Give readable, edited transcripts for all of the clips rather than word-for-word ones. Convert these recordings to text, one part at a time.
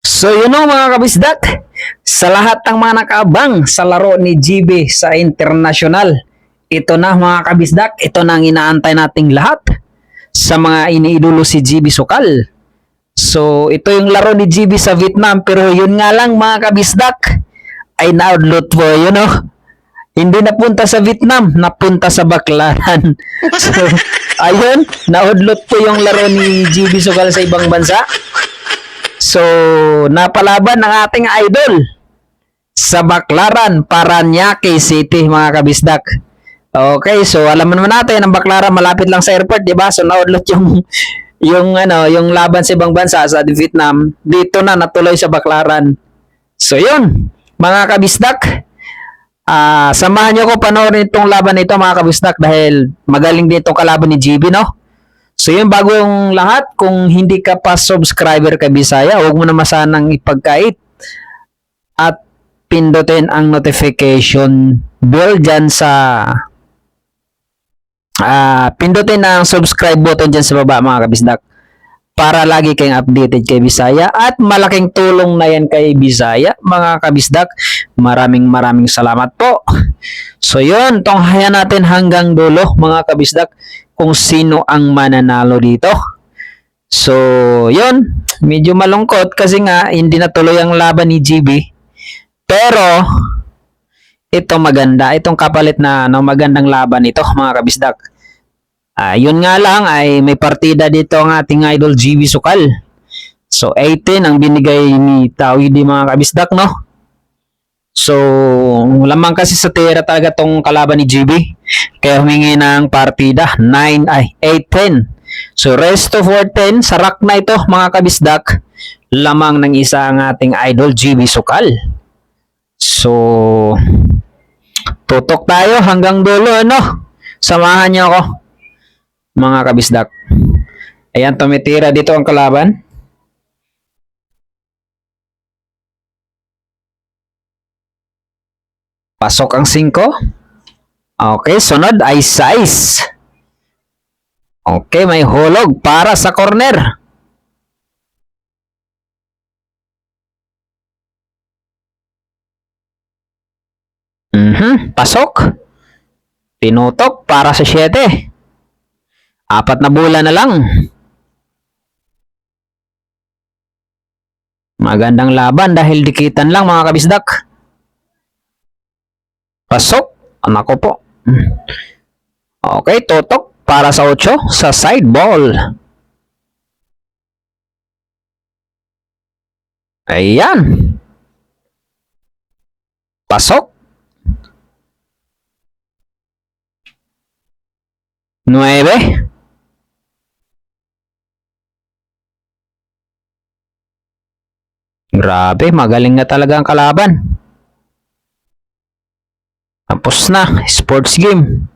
So yun o mga kabisdak, sa lahat ng mga nakaabang sa laro ni GB sa international, ito na mga kabisdak, ito na ang inaantay nating lahat sa mga iniidolo si GB Sokal. So ito yung laro ni GB sa Vietnam, pero yun nga lang mga kabisdak, ay na-outload po yun o. Hindi napunta sa Vietnam, napunta sa Baclaran. So ayun, na-outload po yung laro ni GB Sokal sa ibang bansa. So, napalaban ng ating idol sa Baclaran, Paranaque City, mga kabisdak. Okay, so alam naman natin ang Baclaran malapit lang sa airport, 'di ba? So na-outload yung laban sa ibang bansa sa Vietnam. Dito na natuloy sa Baclaran. So, 'yun, mga kabisdak. Samahan niyo ko panoorin itong laban nito, mga kabisdak, dahil magaling din itong kalaban ni GB, no? So yun, bago yung lahat, kung hindi ka pa subscriber kay Bisaya, huwag mo na masanang ipagkait at pindutin ang notification bell dyan sa pindutin ang subscribe button dyan sa baba, mga kabisdak, para lagi kayong updated kay Bisaya, at malaking tulong na yan kay Bisaya, mga kabisdak. Maraming salamat po. So yun, tunghayan natin hanggang dulo, mga kabisdak, kung sino ang mananalo dito. So, yun, medyo malungkot kasi nga hindi natuloy ang laban ni GB. Pero ito maganda, itong kapalit na magandang laban ito, mga kabisdak. Yun nga lang ay may partida dito ang ating idol GB Sokal. So 18 ang binigay ni Tawidi, mga kabisdak, no? So, lamang kasi sa tira talaga tong kalaban ni GB. Kaya humingi ng partida 8-10. So, rest of 4-10 sa rack na ito, mga kabisdak, lamang ng isa ang ating idol GB Sokal. So, tutok tayo hanggang dulo, ano? Samahan niyo ako, mga kabisdak. Ayan, tumitira dito ang kalaban. Pasok ang 5. Okay, sunod ay 6. Okay, may hulog para sa corner. Pasok. Tinutok para sa 7. 4 na bola na lang. Magandang laban dahil dikitan lang, mga kabisdak. Pasok. Anak ko po. Okay, tutok para sa 8 sa side ball. Ayan. Pasok. 9. Grabe, magaling na talaga ang kalaban. Tapos na, sports game.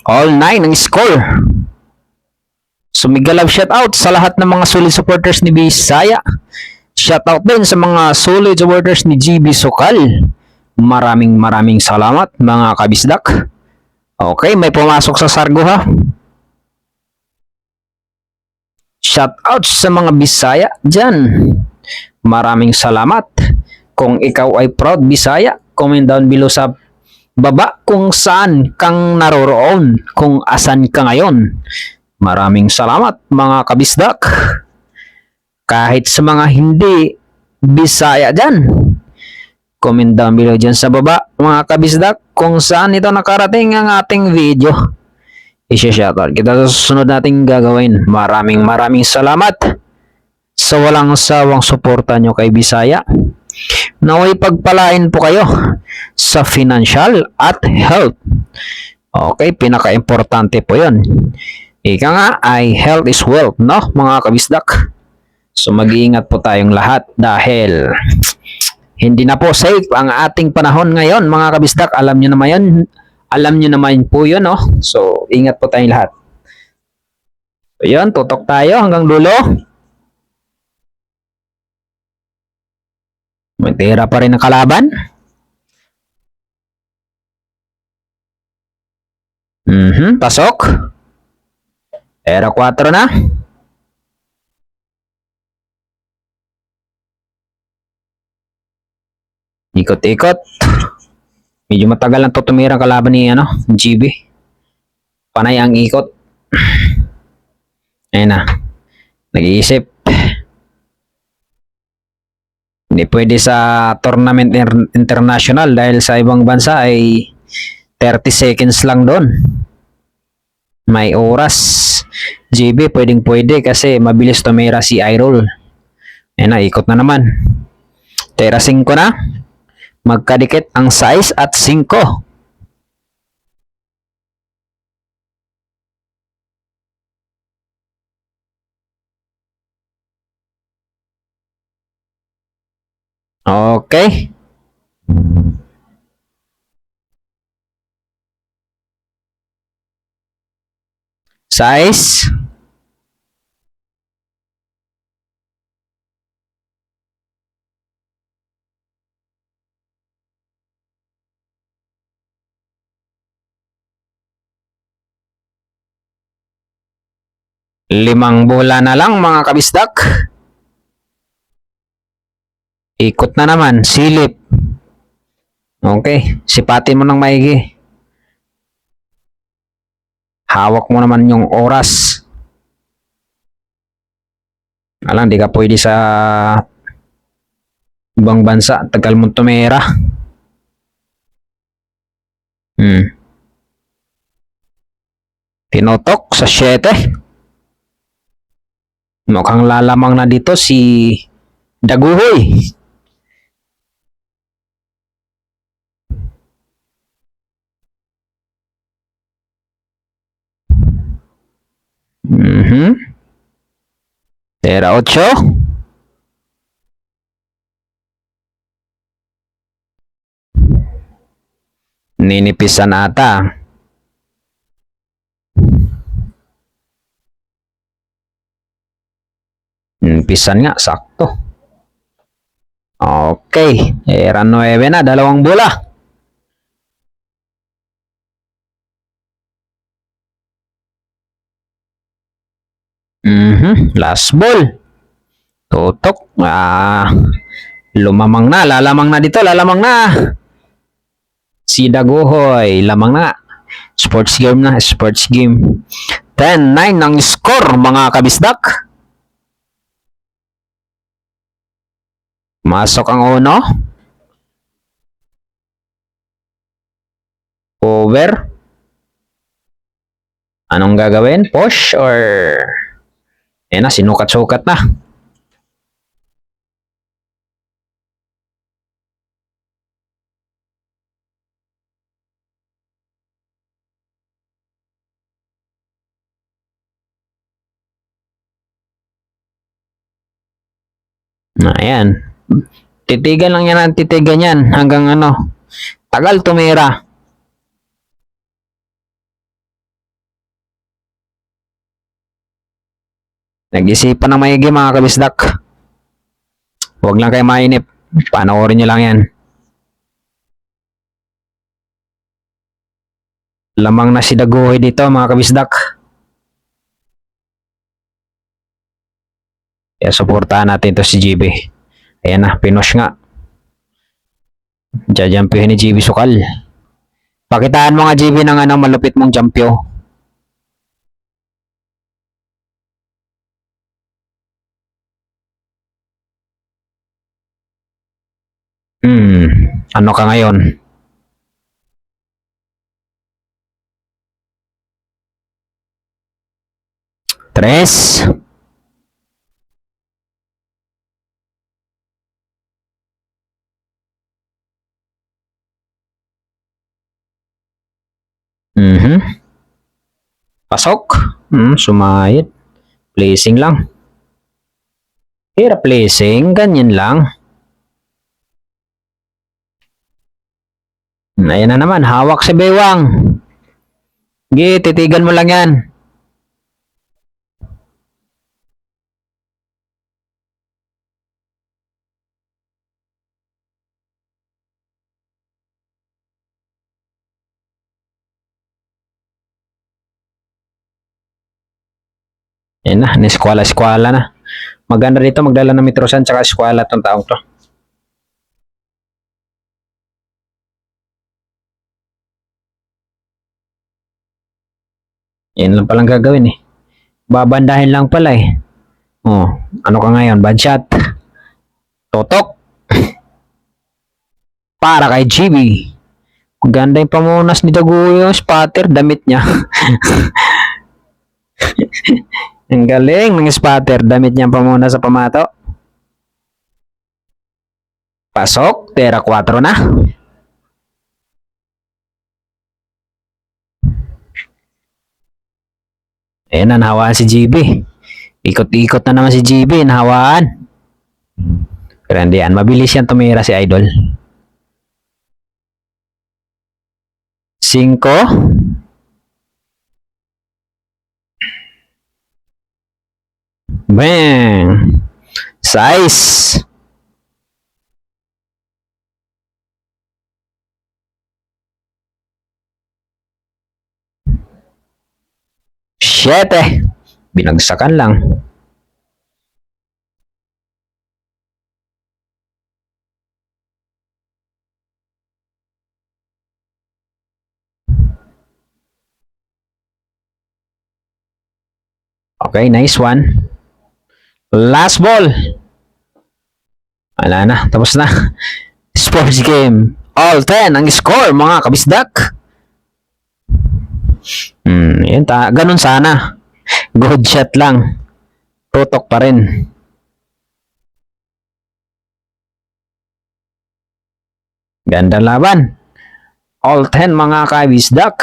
All 9 ang score. So, mega love shoutout sa lahat ng mga solid supporters ni Bisaya. Shoutout din sa mga solid supporters ni GB Sokal. Maraming salamat, mga kabisdak. Okay, may pumasok sa Sargo, ha. Shoutout sa mga Bisaya dyan. Maraming salamat. Kung ikaw ay proud Bisaya, comment down below sa baba kung saan kang naroroon, kung asan ka ngayon. Maraming salamat, mga kabisdak. Kahit sa mga hindi Bisaya dyan, comment down below dyan sa baba, mga kabisdak, kung saan ito nakarating ang ating video. I-shoutout kita sa susunod nating gagawin. Maraming salamat sa walang sawang suporta nyo kay Bisaya. Naway pagpalain po kayo sa financial at health. Okay, pinaka-importante po yun. Ika nga ay health is wealth, no, mga kabisdak? So mag-iingat po tayong lahat dahil hindi na po safe ang ating panahon ngayon, mga kabisdak. Alam nyo naman po yun, no? So ingat po tayong lahat. So yun, tutok tayo hanggang dulo. May tira pa rin ang kalaban. Pasok. Era 4 na. Ikot-ikot. Medyo matagal lang to tumira kalaban ni GB. Panay ang ikot. Ayun na. Nag-iisip. Hindi pwede sa tournament international dahil sa ibang bansa ay 30 seconds lang doon. May oras. GB pwedeng-pwede kasi mabilis tumira si Irol. Ayun na, ikot na naman. Tera 5 na. Magkadikit ang 6 at 5. Okay. Size. Limang bola na lang mga kabisdak. Ikot na naman. Silip. Okay. Sipatin mo ng maigi. Hawak mo naman yung oras. Alam, di ka pwede sa ibang bansa. Tagal mong tumira. Tinotok sa 7. Mukhang lalamang na dito si Daguhoy. Tera 8. Ninipisan ata. Ninipisan nga, sakto. Okay. Era 9 na, dalawang bola. Last ball. Tutok. Lumamang na, lalamang na dito, lalamang na. Si Daguhoy, lamang na. Sports game na, sports game. 10-9 ang score mga kabisdak. Masok ang uno. Over. Anong gagawin? Push or... na, sinukat-sukat na. Ayan. Titigan lang yan ang titigan yan hanggang tagal tumira. Nag-isipan ng maigi mga kabisdak. Huwag lang kayo mainip. Panoorin nyo lang yan. Lamang na si Daguhoy dito mga kabisdak. Kaya suportahan natin to si GB. Ayan na, pinush nga. Jajampihin ni GB Sukal. Pakitaan mo nga GB ng malupit mong jampyo. Ano ka ngayon? Tres. Pasok. Sumayit. Placing lang. Hirap placing. Ganyan lang. Ayan na naman. Hawak si Bewang. Sige, titigan mo lang yan. Yan na, eskwala na. Maganda dito magdala ng metrosan tsaka eskwala tong taong to. Yan lang palang gagawin eh. Babandahin lang pala eh. Oh, ano ka ngayon? Bad shot. Totok. Para kay GB. Ganda yung pamunas ni Daguyo. Spatter, damit niya. Ang galing ng spatter. Damit niya pamunas sa pamato. Pasok. Tera 4 na. Ayan na, nahawaan si GB. Ikot-ikot na naman si GB. Nahawaan. Pero hindi yan. Mabilis yan tumira si Idol. 5. Bang! Size! Siyete! Binagsakan lang. Okay, nice one. Last ball. Wala na, tapos na. Sports game. All 10 ang score, mga kabisdak. Yan ganun sana. Good shot lang. Tutok pa rin. Ganda laban. All 10 mga kabisdak.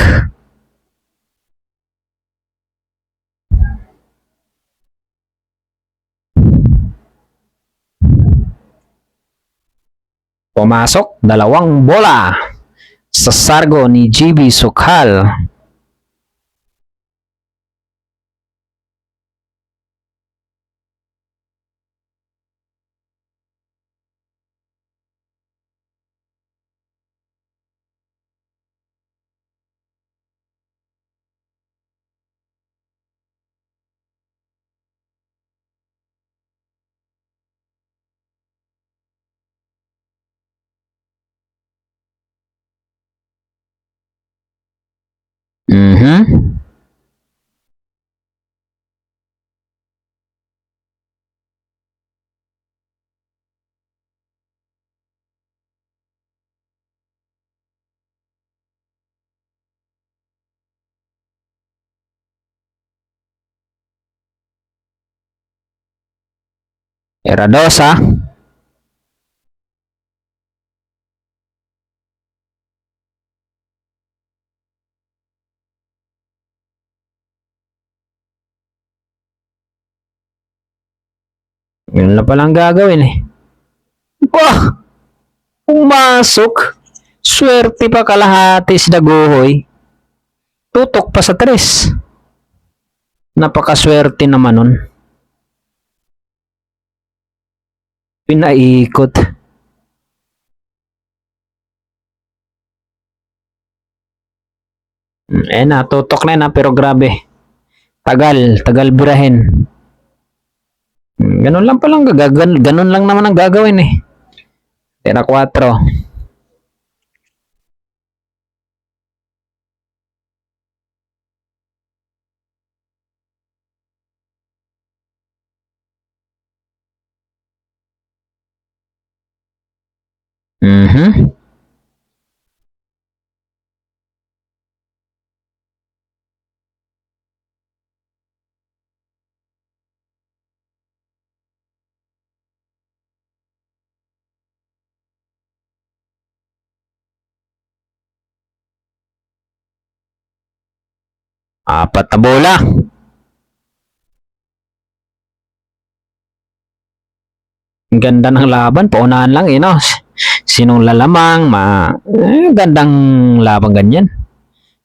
Pumasok, 2 bola sa sargo ni GB Sukhal. Eradosa. Yun na palang gagawin eh. Wah! Pumasok. Swerte pa kalahati si Daguhoy. Tutok pa sa 3. Napakaswerte naman nun. Pinaikot. Na, tutok na pero grabe. Tagal birahin. Ganun lang palang ganun lang naman ang gagawin eh. Tera 4. Apat na bola. Ang ganda ng laban. Paunahan lang eh, no? Sinong lalamang, gandang laban ganyan.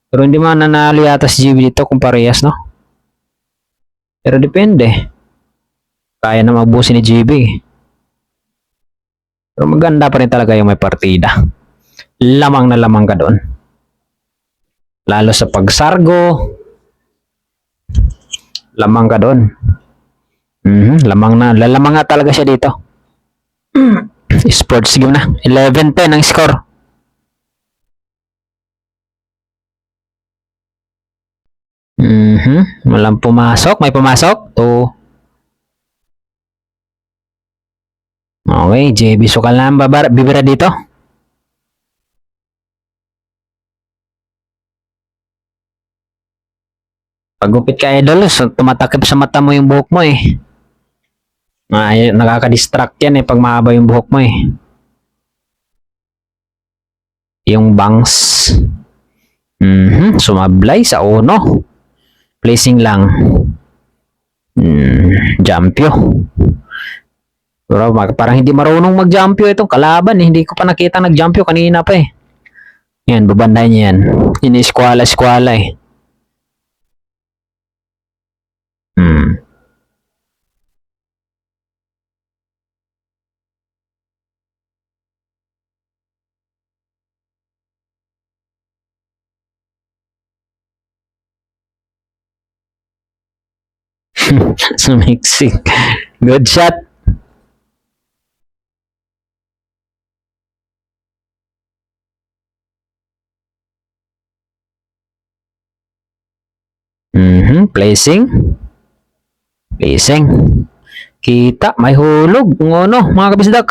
Pero hindi man nanalo yata si GB dito kung parehas, no? Pero depende. Kaya na mabusin ni GB. Pero maganda pa rin talaga yung may partida. Lamang na lamang ka doon. Lalo sa pagsargo. Lamang ka doon. Lamang na. Lalamang nga talaga siya dito. Sports game na. 11-10 ang score. Walang pumasok. May pumasok. Okay, JB Sukal na ang bibira dito. Pagupit ka, idol, so tumatakip sa mata mo yung buhok mo eh. Nakaka-distract yan eh pag mahaba yung buhok mo eh. Yung bangs. Sumablay sa uno. Placing lang. Jumpyo. Pero parang hindi marunong mag-jumpyo itong kalaban eh. Hindi ko pa nakita nag-jumpyo kanina pa eh. Yan, babanday niya yan. Ini-skwala-skwala eh. Sumiksik. Good shot. Placing. Placing. Kita, may hulog. Ngono, mga kabisdak.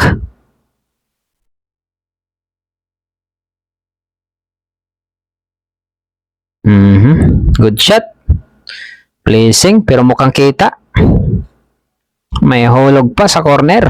Good shot. Placing, pero mukhang kita. May hulog pa sa corner.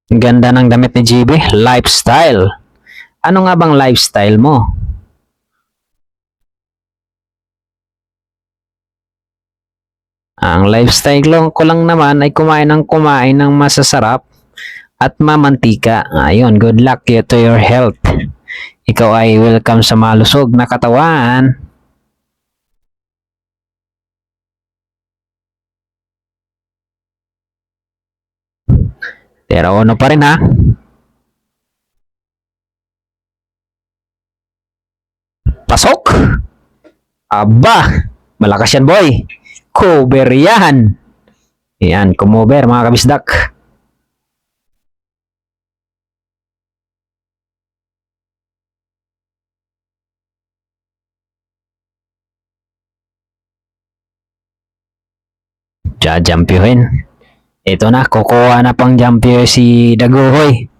Ganda ng damit ni GB. Lifestyle. Ano nga bang lifestyle mo? Ang lifestyle ko lang naman ay kumain ng masasarap at mamantika. Ayun, good luck to your health. Ikaw ay welcome sa malusog na katawan. Pero ano pa rin ha? Pasok! Aba! Malakas yan boy! Cover yan! Yan, kumover mga kabisdak. Jajampyohin. Ito na, kukuha na pang jampyo si Daguhoy.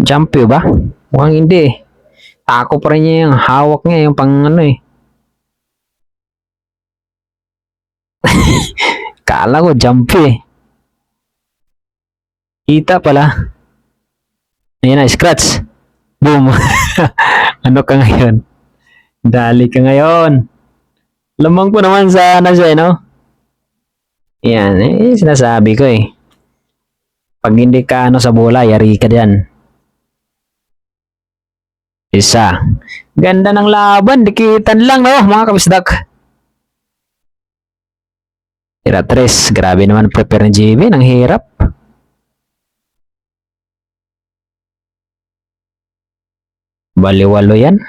Jampyo ba? Mukhang hindi eh. Tako pa rin niya yung hawak niya, yung pang ano eh. Kala ko jampyo eh. Kita pala. Ayan na, scratch. Boom. Ano ka ngayon? Dali ka ngayon. Lamang ko naman sa siya, no? Yan, eh, sinasabi ko eh. Pag hindi ka ano sa bola, yari ka diyan. Isa. Ganda ng laban, dikitan lang, no, mga kabisdak. Tira 3. Grabe naman prepare ni JB, nang hirap. Baliwalo yan.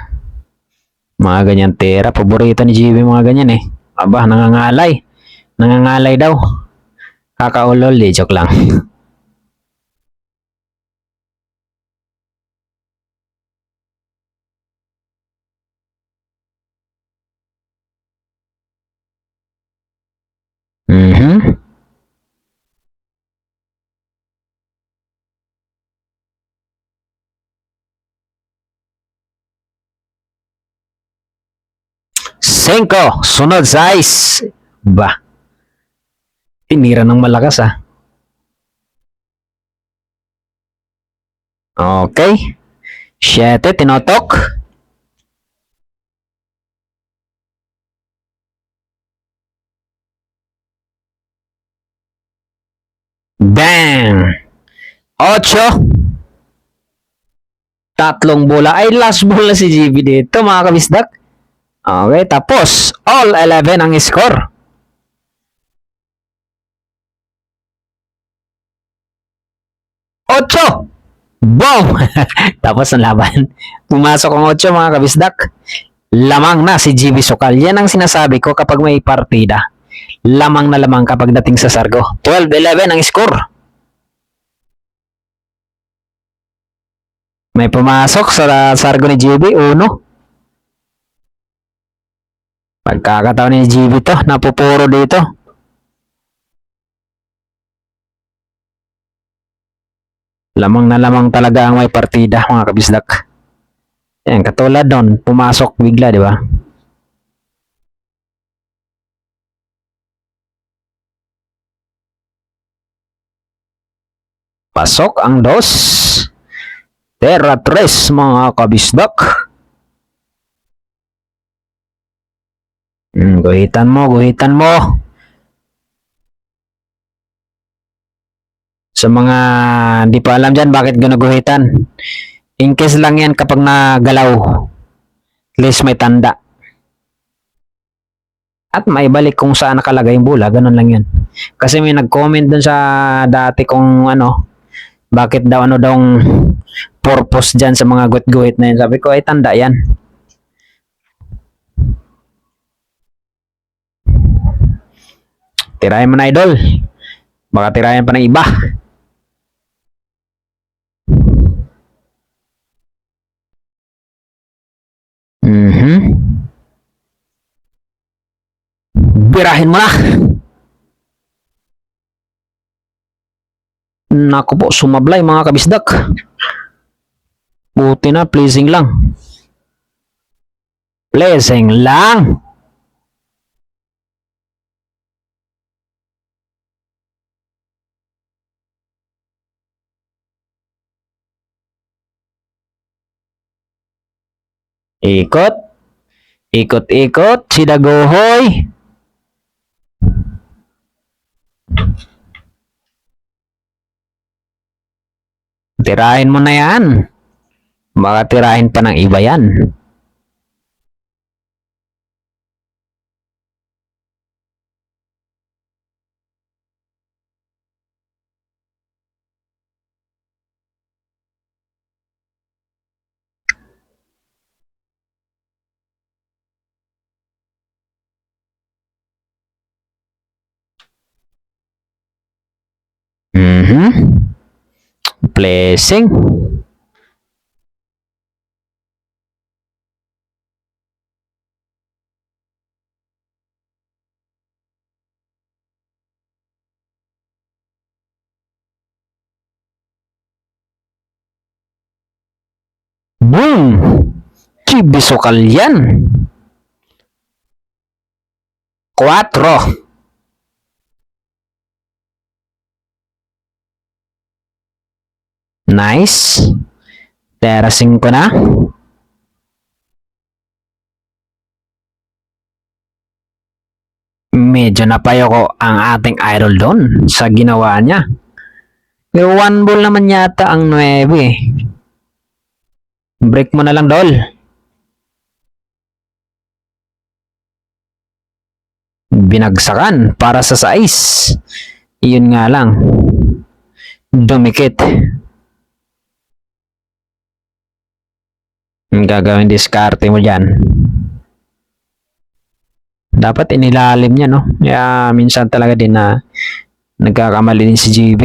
Mga ganyan tira. Paborito ni JB mga ganyan eh. Aba, nangangalay. Nangangalay daw. Kakaulol, di joke lang. Senko, sunod sa ice. Ba, tinira ng malakas ah. Okay. 7, tinotok. Bang! 8. Tatlong bola. Ay, last ball na si GB dito, mga kabisdak. Okay, tapos, all 11 ang score. 8. Boom! Tapos ang laban. Pumasok ang 8, mga kabisdak. Lamang na si GB Sokal. Yan ang sinasabi ko kapag may partida. Lamang na lamang kapag dating sa Sargo. 12-11 ang score. May pumasok sa Sargo ni GB. 1. Pagkakataon ni GB to. Napupuro dito. Lamang na lamang talaga ang may partida, mga kabisdak. Yan, katulad doon, pumasok bigla, di ba? Pasok ang 2. Terra 3, mga kabisdak. Guhitan mo, guhitan mo. Sa mga hindi pa alam dyan bakit ginuguhitan. In case lang yan kapag nagalaw. At least may tanda. At maibalik kung saan nakalagay yung bola. Ganun lang yan. Kasi may nag-comment dun sa dati kung ano, bakit daw ano daw purpose dyan sa mga guhit-guhit na yun. Sabi ko ay tanda yan. Tirahin mo na, idol. Baka tirahin pa ng iba. Birahin mo na. Naku po, sumablay mga kabisdak. Buti na, pleasing lang. Pleasing lang. Ikot. Ikot-ikot. Si Dagohoy. Tirahin mo na yan. Baka tirahin pa ng iba yan. Blessing. Boom! Chibisokal yan. 4. Nice. Terasing ko na. Medyo napayo ko ang ating idol doon sa ginawa niya. Pero 1 ball naman yata ang 9. Break mo na lang, Dol. Binagsakan para sa 6. Iyon nga lang. Dumikit. Ang gagawin diskarte mo dyan. Dapat inilalim niya, no? Kaya minsan talaga din na nagkakamali din si GB.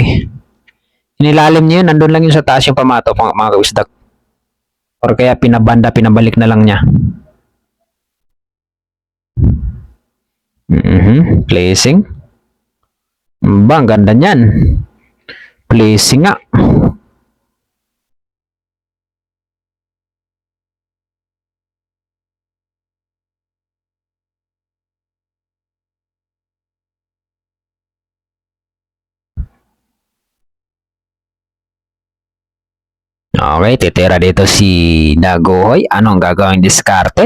Inilalim niya yun. Nandun lang yun sa taas yung pamato, mga kausdak. Or kaya pinabanda, pinabalik na lang niya. Placing. Ba, ang ganda niyan. Placing nga. Okay, titira dito si Dagohoy. Anong gagawin diskarte?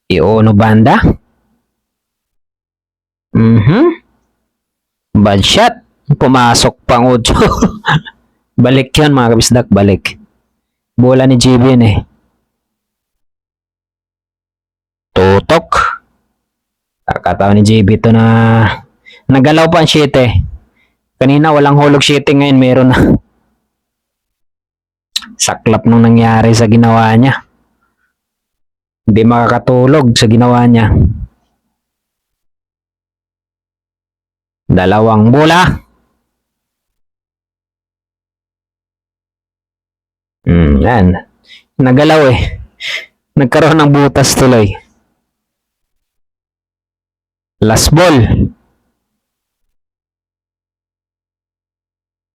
Iono banda. Bad shot. Pumasok pang 8. Balik yun, mga kabisdak. Balik. Bola ni JB yun eh. Tutok. Kakataon ni JB to na nagalaw pa ang 7. Kanina walang hulog 7, ngayon meron na. Saklap nung nangyari sa ginawa niya. Hindi makakatulog sa ginawa niya. Dalawang bola. Yan. Nagalaw eh. Nagkaroon ng butas tuloy. Last ball.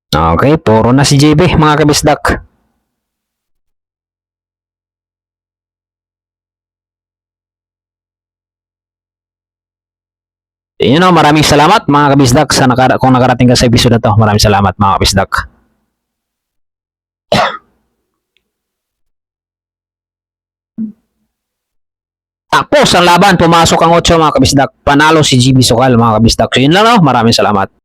Okay, puro na si JB, mga kabisdak. Yun o, maraming salamat mga kabisdak sa kung nakarating ka sa episode na to. Maraming salamat mga kabisdak. Tapos ang laban, pumasok ang 8 mga kabisdak. Panalo si GB Sukal mga kabisdak. So yun lang no, maraming salamat.